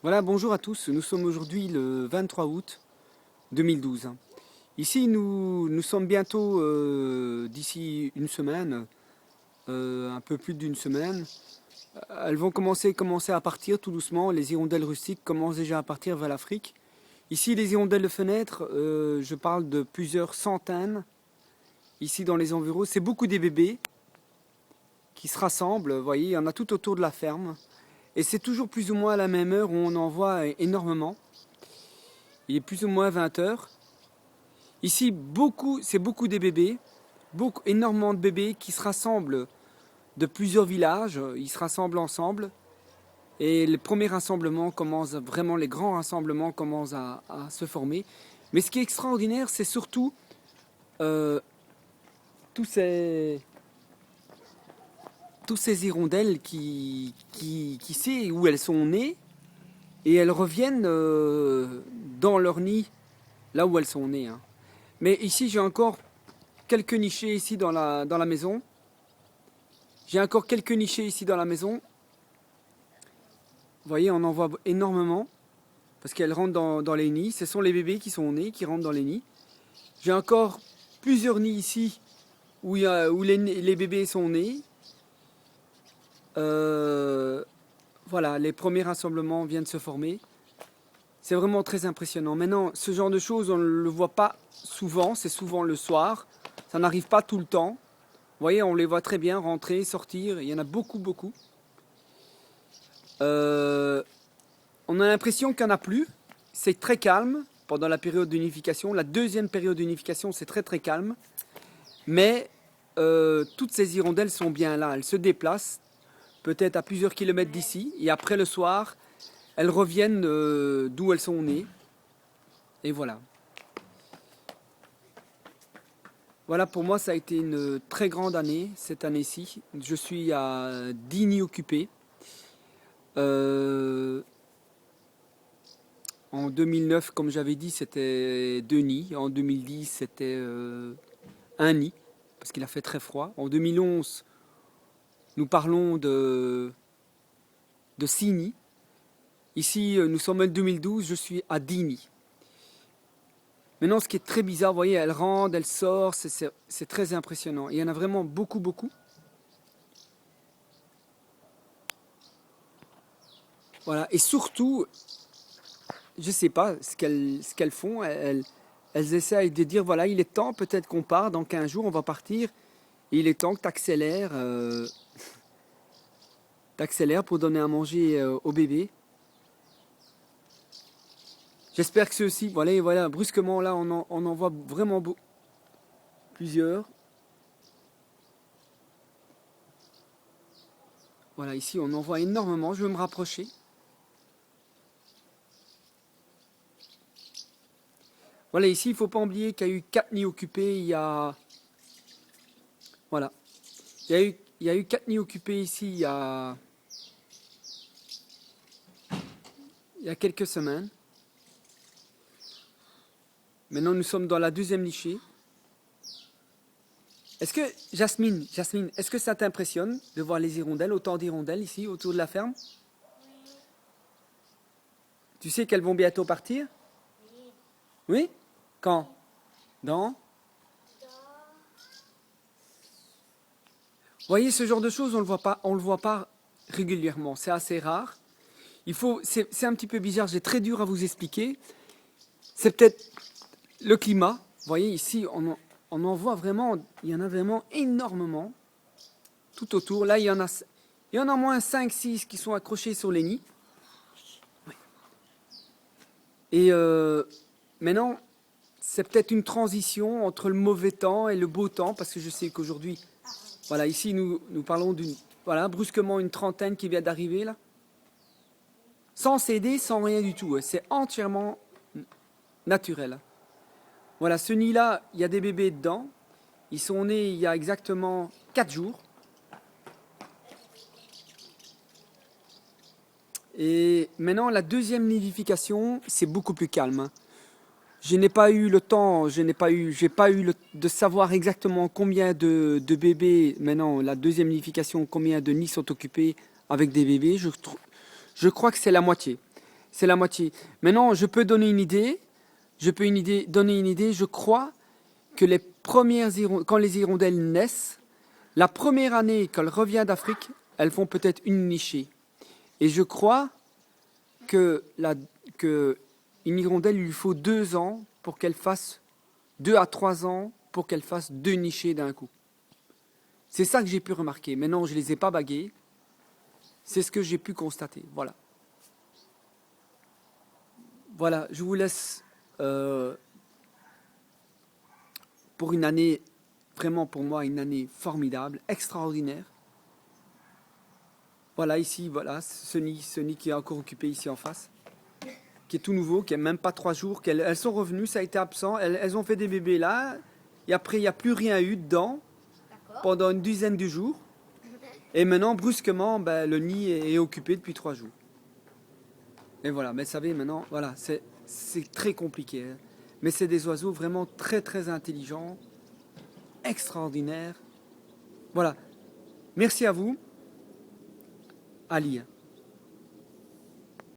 Voilà, bonjour à tous. Nous sommes aujourd'hui le 23 août 2012. Ici, nous sommes bientôt, d'ici une semaine, un peu plus d'une semaine. Elles vont commencer à partir tout doucement. Les hirondelles rustiques commencent déjà à partir vers l'Afrique. Ici, les hirondelles de fenêtre, je parle de plusieurs centaines. Ici, dans les environs, c'est beaucoup des bébés qui se rassemblent. Vous voyez, il y en a tout autour de la ferme. Et c'est toujours plus ou moins à la même heure où on en voit énormément. Il est plus ou moins 20 heures. Ici, c'est beaucoup des bébés, énormément de bébés qui se rassemblent de plusieurs villages. Ils se rassemblent ensemble. Et les premiers rassemblements commencent, vraiment les grands rassemblements commencent à se former. Mais ce qui est extraordinaire, c'est surtout euh, tous ces, tous ces hirondelles qui sait où elles sont nées et elles reviennent dans leur nid, là où elles sont nées, hein. Mais ici, j'ai encore quelques nichés ici dans la maison. J'ai encore quelques nichés ici dans la maison. Vous voyez, on en voit énormément parce qu'elles rentrent dans les nids. Ce sont les bébés qui sont nés, qui rentrent dans les nids. J'ai encore plusieurs nids ici où les bébés sont nés. Voilà, les premiers rassemblements viennent de se former. C'est vraiment très impressionnant. Maintenant, ce genre de choses, on ne le voit pas souvent. C'est souvent le soir. Ça n'arrive pas tout le temps. Vous voyez, on les voit très bien rentrer, sortir. Il y en a beaucoup, beaucoup. On a l'impression qu'il n'y en a plus. C'est très calme pendant la période d'unification. La deuxième période d'unification, c'est très, très calme. Mais toutes ces hirondelles sont bien là. Elles se déplacent, peut-être à plusieurs kilomètres d'ici. Et après le soir, elles reviennent d'où elles sont nées. Et voilà. Voilà, pour moi, ça a été une très grande année, cette année-ci. Je suis à 10 nids occupés. En 2009, comme j'avais dit, c'était 2 nids. En 2010, c'était un nid, parce qu'il a fait très froid. En 2011, nous parlons de 6 nids. Ici, nous sommes en 2012, je suis à 10 nids. Maintenant, ce qui est très bizarre, vous voyez, elle rentre, elle sort, c'est très impressionnant. Il y en a vraiment beaucoup, beaucoup. Voilà, et surtout, je ne sais pas ce qu'elles font. Elles essayent de dire, voilà, il est temps, peut-être qu'on part, dans 15 jours, on va partir. Et il est temps que tu accélères, pour donner à manger au bébé. J'espère que ceux-ci, voilà, brusquement, là, on en voit vraiment plusieurs. Voilà, ici, on en voit énormément. Je vais me rapprocher. Voilà, ici, il ne faut pas oublier qu'il y a eu 4 nids occupés il y a... Voilà. Il y a eu 4 nids occupés ici il y a quelques semaines. Maintenant, nous sommes dans la deuxième nichée. Est-ce que, Jasmine, est-ce que ça t'impressionne de voir les hirondelles, autant d'hirondelles ici, autour de la ferme? Tu sais qu'elles vont bientôt partir? Oui? Quand? Dans? Vous voyez, ce genre de choses, on le voit pas régulièrement. C'est assez rare. C'est un petit peu bizarre, c'est très dur à vous expliquer. C'est peut-être le climat. Vous voyez, ici, on en voit vraiment, il y en a vraiment énormément tout autour. Là, il y en a moins 5-6 qui sont accrochés sur les nids. Et maintenant, c'est peut-être une transition entre le mauvais temps et le beau temps, parce que je sais qu'aujourd'hui, voilà, ici, nous parlons voilà, brusquement une trentaine qui vient d'arriver, là. Sans céder, sans rien du tout. C'est entièrement naturel. Voilà, ce nid-là, il y a des bébés dedans. Ils sont nés il y a exactement 4 jours. Et maintenant, la deuxième nidification, c'est beaucoup plus calme. Je n'ai pas eu le temps, j'ai pas eu de savoir exactement combien de bébés, maintenant, la deuxième nidification, combien de nids sont occupés avec des bébés. Je crois que c'est la moitié. C'est la moitié. Maintenant, je peux donner une idée. Donner une idée. Je crois que quand les hirondelles naissent, la première année qu'elles reviennent d'Afrique, elles font peut-être une nichée. Et je crois que une hirondelle, il lui faut 2 ans pour qu'elle fasse 2 à 3 ans pour qu'elle fasse 2 nichées d'un coup. C'est ça que j'ai pu remarquer. Maintenant, je ne les ai pas baguées. C'est ce que j'ai pu constater. Voilà. Voilà, je vous laisse pour une année, vraiment pour moi, une année formidable, extraordinaire. Voilà, ici, voilà, ce nid qui est encore occupé ici en face, qui est tout nouveau, qui n'a même pas 3 jours. Elles sont revenues, ça a été absent. Elles ont fait des bébés là, et après, il n'y a plus rien eu dedans pendant une dizaine de jours. Et maintenant, brusquement, ben, le nid est occupé depuis 3 jours. Et voilà, mais vous savez, maintenant, voilà, c'est très compliqué. Hein. Mais c'est des oiseaux vraiment très, très intelligents, extraordinaires. Voilà. Merci à vous. Ali.